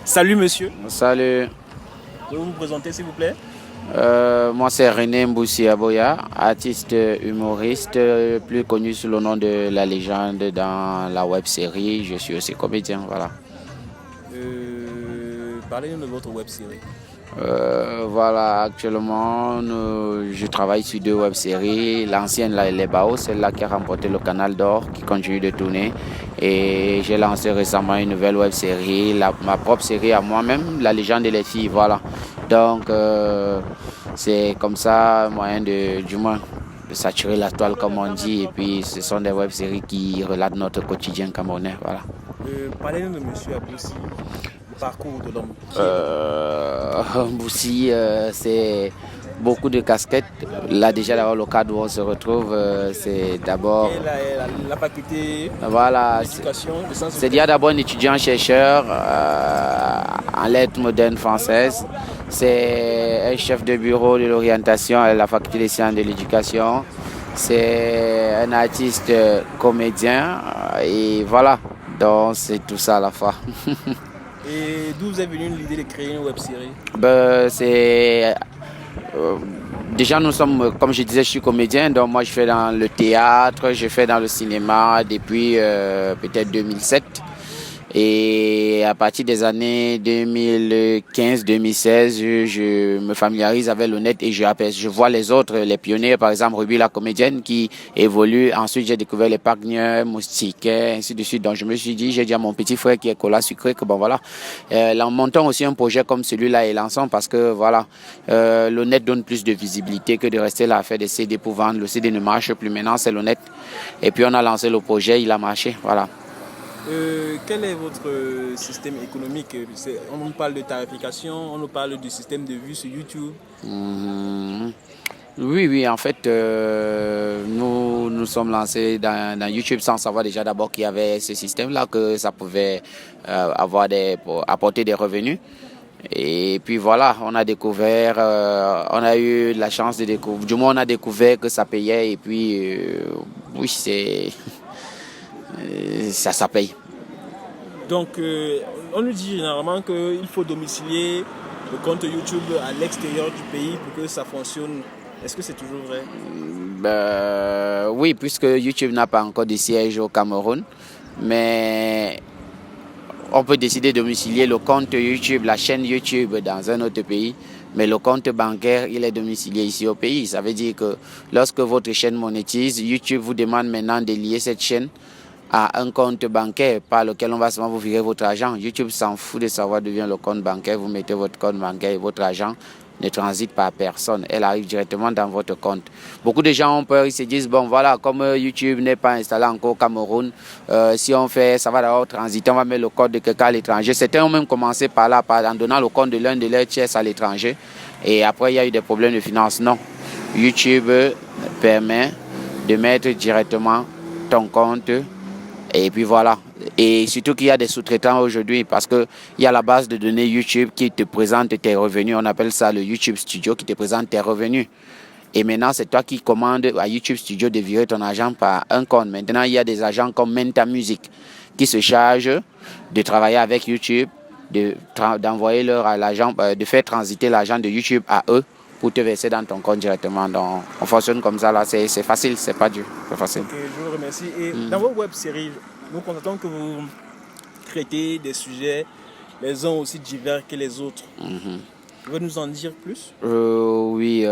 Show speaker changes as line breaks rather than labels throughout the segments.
Salut monsieur,
Salut,
pouvez-vous vous présenter s'il vous plaît?
moi c'est René Mboussi Aboya, artiste humoriste, plus connu sous le nom de la légende dans la web série. Je suis aussi comédien, voilà.
Parlez-nous de votre web série.
Voilà, actuellement, je travaille sur deux web séries. L'ancienne, là, Les Baos, celle-là qui a remporté le Canal d'Or, qui continue de tourner. Et j'ai lancé récemment une nouvelle web série, ma propre série à moi-même, La légende des filles, voilà. Donc, c'est comme ça, moyen du moins, de saturer la toile, comme on dit. Et puis, ce sont des web séries qui relatent notre quotidien camerounais, voilà.
Parlez-nous de monsieur Aboussi, le parcours de l'homme. Qui est l'homme?
Boussi, c'est beaucoup de casquettes. Là, déjà, d'abord, le cadre où on se retrouve, c'est d'abord,
Et la faculté
voilà,
d'éducation, de sciences
c'est déjà
humaines.
d'abord un étudiant-chercheur en lettres modernes françaises. C'est un chef de bureau de l'orientation à la faculté des sciences de l'éducation. C'est un artiste comédien et voilà. Donc, c'est tout ça à la fois.
Et d'où vous est venue l'idée de créer une web série?
C'est Euh, déjà, nous sommes, comme je disais, je suis comédien, donc moi je fais dans le théâtre, je fais dans le cinéma depuis peut-être 2007. Et à partir des années 2015-2016, je me familiarise avec le net et je vois les autres, les pionniers, par exemple Ruby la comédienne qui évolue. Ensuite, j'ai découvert les Pagneux, Moustiquet, ainsi de suite. Donc je me suis dit, j'ai dit à mon petit frère qui est Cola Sucré que bon voilà, en montant aussi un projet comme celui-là et lançant parce que voilà, le net donne plus de visibilité que de rester là à faire des CD pour vendre. Le CD ne marche plus maintenant, c'est le net. Et puis on a lancé le projet, il a marché, voilà.
Quel est votre système économique? On nous parle de tarification, on nous parle du système de vue sur YouTube.
Mhm. Oui, oui, en fait, nous sommes lancés dans YouTube sans savoir déjà d'abord qu'il y avait ce système-là, que ça pouvait apporter des revenus. Et puis voilà, on a découvert, on a eu la chance de découvrir, du moins on a découvert que ça payait et puis oui, ça paye.
Donc, on nous dit généralement qu'il faut domicilier le compte YouTube à l'extérieur du pays pour que ça fonctionne. Est-ce que c'est toujours vrai?
Oui, puisque YouTube n'a pas encore de siège au Cameroun, mais on peut décider de domicilier le compte YouTube, la chaîne YouTube dans un autre pays, mais le compte bancaire, il est domicilié ici au pays. Ça veut dire que lorsque votre chaîne monétise, YouTube vous demande maintenant de lier cette chaîne à un compte bancaire par lequel on va seulement vous virer votre argent. YouTube s'en fout de savoir d'où vient le compte bancaire. Vous mettez votre compte bancaire et votre argent ne transite par personne. Elle arrive directement dans votre compte. Beaucoup de gens ont peur, ils se disent, bon voilà, comme YouTube n'est pas installé encore au Cameroun, si on fait, ça va d'abord transiter, on va mettre le code de quelqu'un à l'étranger. Certains ont même commencé par là, en donnant le compte de l'un de leurs tiers à l'étranger. Et après, il y a eu des problèmes de finance. Non. YouTube permet de mettre directement ton compte et puis voilà. Et surtout qu'il y a des sous-traitants aujourd'hui parce qu'il y a la base de données YouTube qui te présente tes revenus. On appelle ça le YouTube Studio qui te présente tes revenus. Et maintenant, c'est toi qui commandes à YouTube Studio de virer ton argent par un compte. Maintenant, il y a des agents comme Menta Music qui se chargent de travailler avec YouTube, d'envoyer leur à l'agent, de faire transiter l'argent de YouTube à eux pour te verser dans ton compte directement. Donc, on fonctionne comme ça là. C'est facile, c'est pas dur, c'est facile.
Ok, je vous remercie. Et dans vos web séries, nous constatons que vous traitez des sujets les uns aussi divers que les autres. Vous pouvez nous en dire plus?
Oui,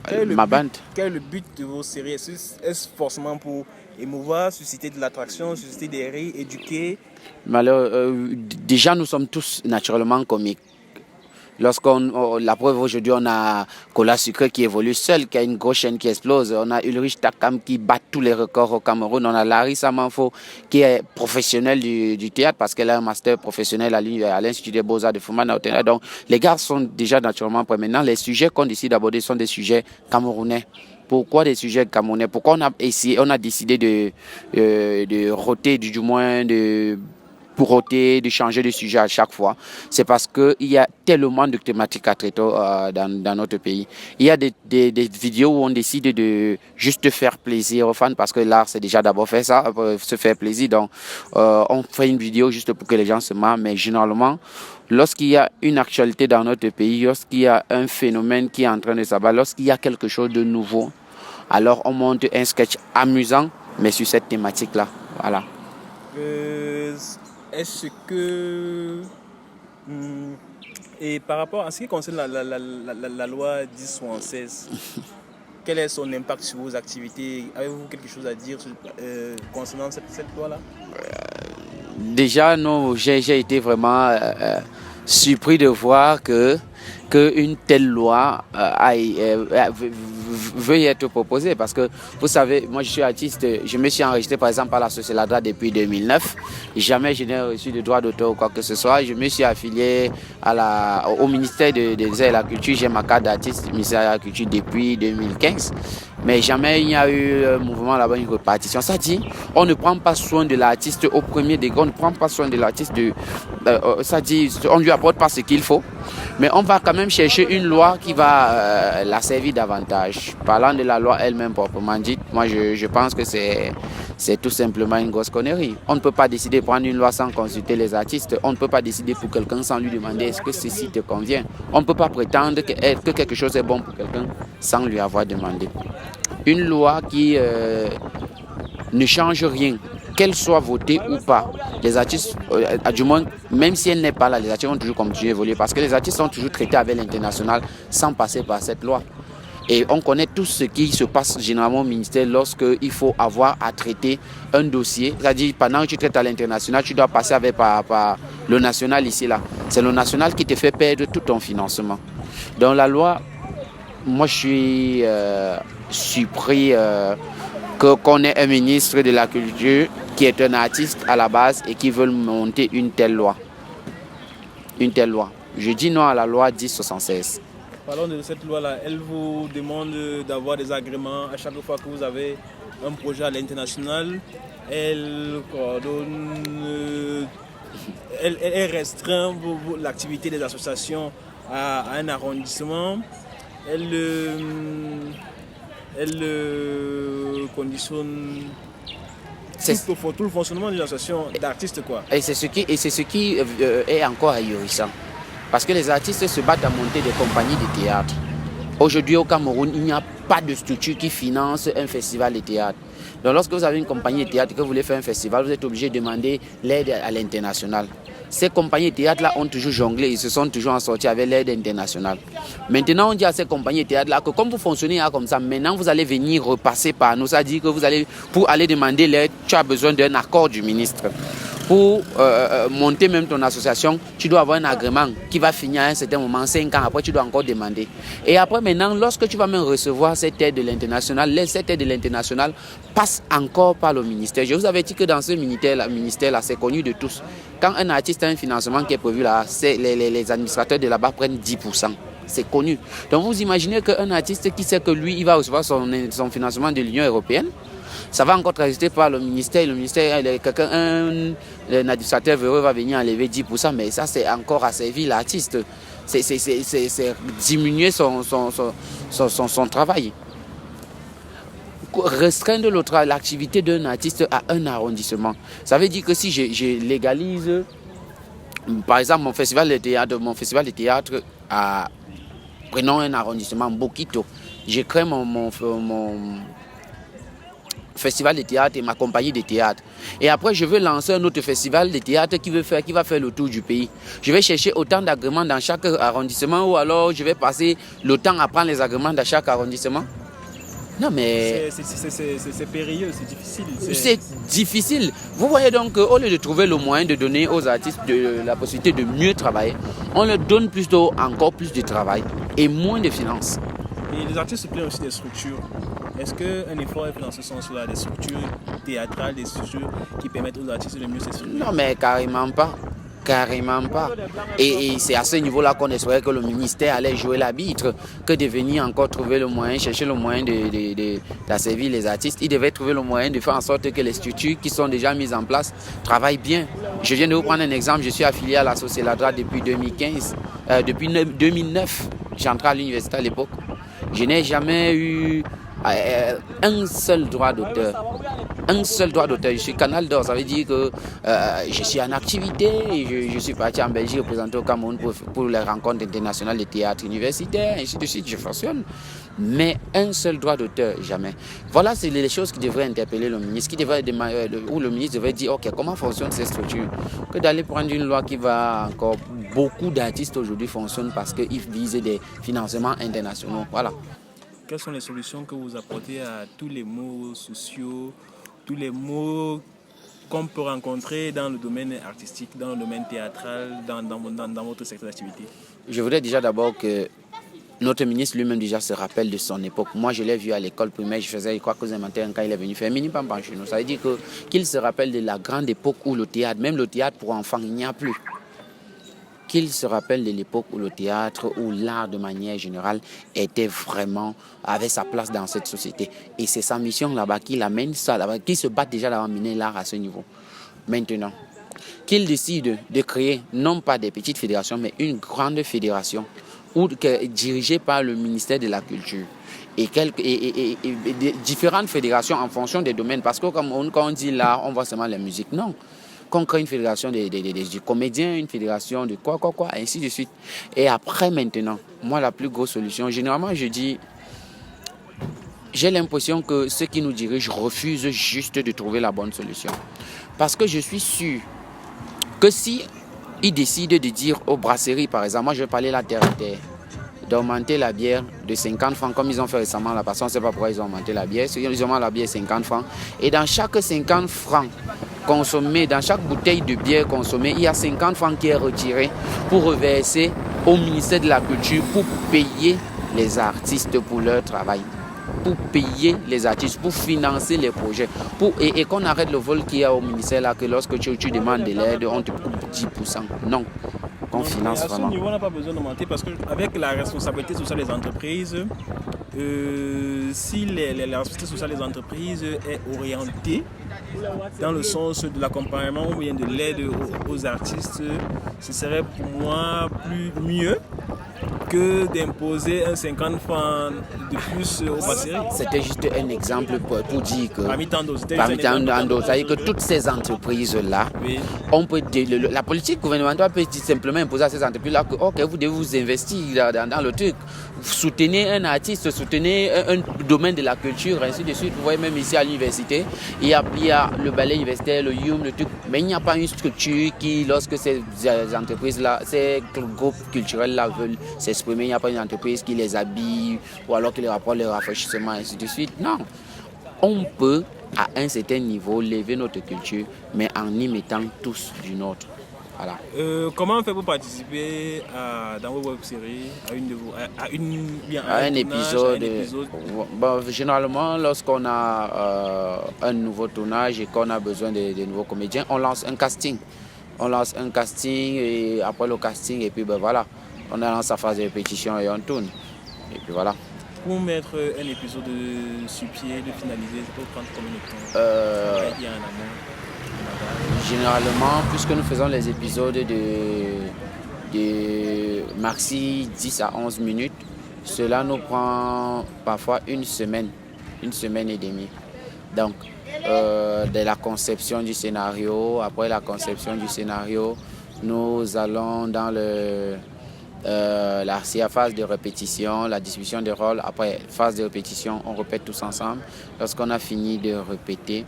Quel est le
ma
but,
bande.
quel est le but de vos séries? Est-ce forcément pour émouvoir, susciter de l'attraction, susciter des rires, éduquer?
Déjà, nous sommes tous naturellement comiques. La preuve aujourd'hui, on a Cola Sucré qui évolue seul, qui a une grosse chaîne qui explose. On a Ulrich Takam qui bat tous les records au Cameroun. On a Larissa Manfo qui est professionnelle du théâtre parce qu'elle a un master professionnel à l'Institut des Beaux-Arts de Fumana. Donc, les gars sont déjà naturellement prêts. Maintenant, les sujets qu'on décide d'aborder sont des sujets camerounais. Pourquoi des sujets camerounais? Pourquoi on a décidé de roter, du moins ôter, de changer de sujet à chaque fois, c'est parce qu'il y a tellement de thématiques à traiter dans notre pays. Il y a des vidéos où on décide de juste faire plaisir aux fans, parce que l'art, c'est déjà d'abord faire ça, se faire plaisir. Donc, on fait une vidéo juste pour que les gens se marrent, mais généralement, lorsqu'il y a une actualité dans notre pays, lorsqu'il y a un phénomène qui est en train de s'abattre, lorsqu'il y a quelque chose de nouveau, alors on monte un sketch amusant, mais sur cette thématique-là. Voilà.
Est-ce que... et par rapport à ce qui concerne la loi 1076, quel est son impact sur vos activités? Avez-vous quelque chose à dire concernant cette loi-là?
Déjà, non, j'ai été vraiment surpris de voir qu'une telle loi veuille être proposée, parce que vous savez, moi je suis artiste, je me suis enregistré par exemple à la Société depuis 2009, jamais je n'ai reçu de droit d'auteur ou quoi que ce soit. Je me suis affilié au ministère des Arts et de la Culture, j'ai ma carte d'artiste du ministère de la Culture depuis 2015. Mais jamais il y a eu un mouvement là-bas, une répartition. Ça dit, on ne prend pas soin de l'artiste au premier degré, on ne prend pas soin de l'artiste ça dit, on ne lui apporte pas ce qu'il faut. Mais on va quand même chercher une loi qui va la servir davantage. Parlant de la loi elle-même proprement dite, moi je pense que c'est tout simplement une grosse connerie. On ne peut pas décider de prendre une loi sans consulter les artistes. On ne peut pas décider pour quelqu'un sans lui demander est-ce que ceci te convient. On ne peut pas prétendre que quelque chose est bon pour quelqu'un sans lui avoir demandé. Une loi qui ne change rien, qu'elle soit votée ou pas. Les artistes, du moins, même si elle n'est pas là, les artistes vont toujours continuer à évoluer, parce que les artistes sont toujours traités avec l'international sans passer par cette loi. Et on connaît tout ce qui se passe généralement au ministère lorsqu'il faut avoir à traiter un dossier. C'est-à-dire, pendant que tu traites à l'international, tu dois passer par le national ici, là. C'est le national qui te fait perdre tout ton financement. Dans la loi, moi je suis surpris qu'on ait un ministre de la Culture qui est un artiste à la base et qui veut monter une telle loi. Une telle loi. Je dis non à la loi 1076.
Parlons de cette loi-là. Elle vous demande d'avoir des agréments à chaque fois que vous avez un projet à l'international. Elle coordonne, elle restreint l'activité des associations à un arrondissement. Elle conditionne tout le fonctionnement d'une association d'artistes, quoi.
Et c'est ce qui est encore ahurissant. Parce que les artistes se battent à monter des compagnies de théâtre. Aujourd'hui au Cameroun, il n'y a pas de structure qui finance un festival de théâtre. Donc lorsque vous avez une compagnie de théâtre et que vous voulez faire un festival, vous êtes obligé de demander l'aide à l'international. Ces compagnies de théâtre-là ont toujours jonglé, ils se sont toujours en sortis avec l'aide internationale. Maintenant, on dit à ces compagnies de théâtre-là que comme vous fonctionnez comme ça, maintenant vous allez venir repasser par nous. Ça dit que pour aller demander l'aide, tu as besoin d'un accord du ministre. Pour monter même ton association, tu dois avoir un agrément qui va finir à un certain moment, 5 ans après, tu dois encore demander. Et après maintenant, lorsque tu vas même recevoir cette aide de l'international, cette aide de l'international passe encore par le ministère. Je vous avais dit que dans ce ministère-là, c'est connu de tous. Quand un artiste a un financement qui est prévu là, les administrateurs de là-bas prennent 10%. C'est connu. Donc vous imaginez qu'un artiste qui sait que lui, il va recevoir son financement de l'Union européenne, ça va encore transiter par le ministère. Le ministère, un administrateur véreux va venir enlever 10%, mais ça, c'est encore asservir l'artiste. C'est diminuer son travail. Restreindre l'activité d'un artiste à un arrondissement. Ça veut dire que si je légalise, par exemple, mon festival de théâtre à, prenons un arrondissement, Bokito, je crée mon festival de théâtre et ma compagnie de théâtre. Et après, je veux lancer un autre festival de théâtre qui va faire le tour du pays. Je vais chercher autant d'agréments dans chaque arrondissement ou alors je vais passer le temps à prendre les agréments dans chaque arrondissement. Non mais...
C'est périlleux, c'est difficile.
C'est difficile. Vous voyez donc qu'au lieu de trouver le moyen de donner aux artistes la possibilité de mieux travailler, on leur donne encore plus de travail et moins de finances.
Et les artistes se plaignent aussi des structures. Est-ce qu'un effort est fait dans ce sens-là, des structures théâtrales, des structures qui permettent aux artistes de mieux s'exprimer?
Non, mais carrément pas. Carrément pas. Et c'est à ce niveau-là qu'on espérait que le ministère allait jouer l'arbitre, que de venir encore trouver le moyen, chercher le moyen d'asservir les artistes. Il devait trouver le moyen de faire en sorte que les structures qui sont déjà mises en place travaillent bien. Je viens de vous prendre un exemple. Je suis affilié à la Sociéladra depuis 2015. Depuis 2009, j'entrais à l'université à l'époque. Je n'ai jamais eu un seul droit d'auteur. Un seul droit d'auteur. Je suis Canal d'Or, ça veut dire que je suis en activité. Je suis parti en Belgique représenter au Cameroun pour les rencontres internationales de théâtre universitaire, ainsi de suite, je fonctionne. Mais un seul droit d'auteur, jamais. Voilà, c'est les choses qui devraient interpeller le ministre, où le ministre devrait dire, ok, comment fonctionnent ces structures? Que d'aller prendre une loi qui va encore... Beaucoup d'artistes aujourd'hui fonctionnent parce qu'ils visent des financements internationaux. Voilà.
Quelles sont les solutions que vous apportez à tous les maux sociaux, tous les maux qu'on peut rencontrer dans le domaine artistique, dans le domaine théâtral, dans votre secteur d'activité?
Je voudrais déjà d'abord que notre ministre lui-même déjà se rappelle de son époque. Moi, je l'ai vu à l'école primaire, je faisais quoi que inventaires quand il est venu faire mini-pampan chez nous. Ça veut dire qu'il se rappelle de la grande époque où le théâtre, même le théâtre pour enfants, il n'y a plus. Qu'il se rappelle de l'époque où le théâtre, où l'art de manière générale avait sa place dans cette société. Et c'est sa mission là-bas qu'il amène ça là-bas, qu'il se bat déjà d'avoir amené l'art à ce niveau. Maintenant, qu'il décide de créer non pas des petites fédérations, mais une grande fédération dirigée par le ministère de la Culture. Et différentes fédérations en fonction des domaines. Parce que quand on dit l'art, on voit seulement la musique. Non. Qu'on crée une fédération des comédiens, une fédération de quoi, ainsi de suite. Et après, maintenant, moi, la plus grosse solution, généralement, je dis, j'ai l'impression que ceux qui nous dirigent refusent juste de trouver la bonne solution. Parce que je suis sûr que si ils décident de dire aux brasseries, par exemple, moi, je vais parler la terre à terre, d'augmenter la bière de 50 francs, comme ils ont fait récemment, parce qu'on ne sait pas pourquoi ils ont augmenté la bière. Ils ont augmenté la bière 50 francs. Et dans chaque 50 francs consommé, dans chaque bouteille de bière consommée, il y a 50 francs qui est retiré pour reverser au ministère de la Culture pour payer les artistes pour leur travail, pour payer les artistes, pour financer les projets, et qu'on arrête le vol qu'il y a au ministère là, que lorsque tu demandes de l'aide, on te coupe 10%. Non. Finance
à ce niveau, on n'a pas besoin d'augmenter parce qu'avec la responsabilité sociale des entreprises, si la responsabilité sociale des entreprises est orientée dans le sens de l'accompagnement ou bien de l'aide aux artistes, ce serait pour moi mieux que d'imposer un 50 francs de plus aux brasseries.
C'était juste un exemple pour dire que
parmi tant d'autres,
c'est-à-dire que toutes ces entreprises-là, oui. La politique gouvernementale peut simplement imposer à ces entreprises-là que ok, vous devez vous investir dans le truc. Soutenez un artiste, soutenez un domaine de la culture, ainsi de suite. Vous voyez, même ici à l'université, il y a le ballet universitaire, le YUM, le truc, mais il n'y a pas une structure qui, lorsque ces entreprises-là, ces groupes culturels-là veulent s'exprimer, il n'y a pas une entreprise qui les habille ou alors qui leur apporte le rafraîchissement, ainsi de suite. Non. On peut, à un certain niveau, lever notre culture, mais en y mettant tous du nôtre. Voilà.
Comment on fait pour participer dans vos web-séries, à un épisode?
Bon, généralement, lorsqu'on a un nouveau tournage et qu'on a besoin de nouveaux comédiens, on lance un casting. Et après le casting, et puis ben voilà, on a lancé sa phase de répétition et on tourne. Et puis voilà.
Pour mettre un épisode sur pied, de finaliser, ça peut prendre combien de temps?
Généralement, puisque nous faisons les épisodes de maxi 10 à 11 minutes, cela nous prend parfois une semaine et demie. Donc, de la conception du scénario, après la conception du scénario, nous allons dans la phase de répétition, la distribution des rôles. Après phase de répétition, on répète tous ensemble. Lorsqu'on a fini de répéter,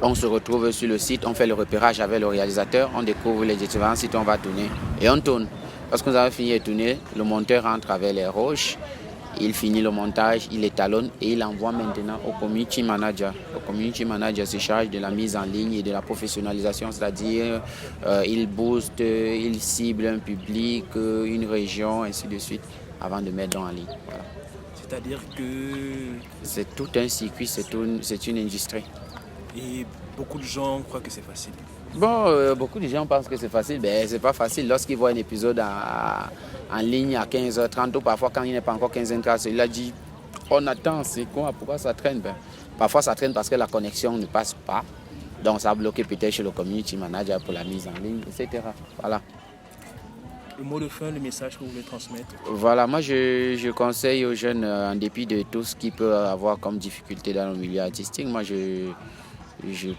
on se retrouve sur le site, on fait le repérage avec le réalisateur, on découvre les différents sites où on va tourner et on tourne. Lorsque nous avons fini de tourner, le monteur rentre avec les roches, il finit le montage, il étalonne et il envoie maintenant au community manager. Le community manager se charge de la mise en ligne et de la professionnalisation, c'est-à-dire il booste, il cible un public, une région, ainsi de suite, avant de mettre en ligne. Voilà.
C'est-à-dire que...
c'est tout un circuit, c'est une industrie.
Et beaucoup de gens croient que c'est facile.
Bon, beaucoup de gens pensent que c'est facile, mais c'est pas facile. Lorsqu'ils voient un épisode en ligne à 15h30 ou parfois quand il n'est pas encore 15h30, il a dit on attend, c'est quoi, pourquoi ça traîne? Parfois ça traîne parce que la connexion ne passe pas. Donc ça a bloqué peut-être chez le community manager pour la mise en ligne, etc. Voilà.
Le mot de fin, le message que vous voulez transmettre.
Voilà, moi je conseille aux jeunes, en dépit de tout ce qu'ils peuvent avoir comme difficulté dans le milieu artistique, moi je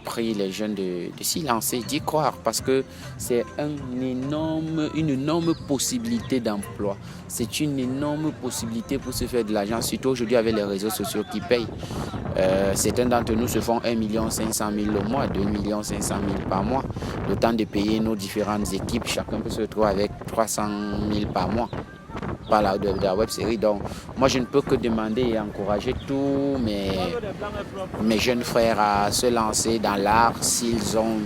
prie les jeunes de s'y lancer, d'y croire, parce que c'est une énorme possibilité d'emploi. C'est une énorme possibilité pour se faire de l'argent, surtout aujourd'hui avec les réseaux sociaux qui payent. Certains d'entre nous se font 1 500 000 au mois, 2 500 000 par mois. Le temps de payer nos différentes équipes, chacun peut se retrouver avec 300 000 par mois par de la web série. Donc, moi, je ne peux que demander et encourager tous mes jeunes frères à se lancer dans l'art s'ils ont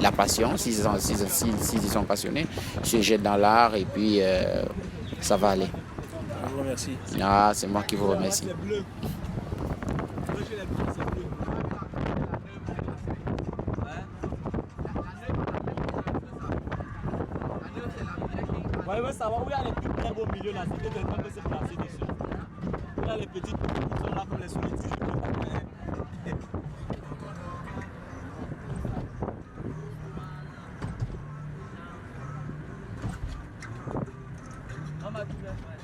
la passion, s'ils sont passionnés, se jettent dans l'art et puis ça va aller.
Je vous remercie.
Ah, c'est moi qui vous remercie.
Vous voulez savoir où il y a les plus très beaux milieux là, c'est quelqu'un peut se placer dessus. Il y a les petites qui sont là comme les solitudes. Comment tu veux?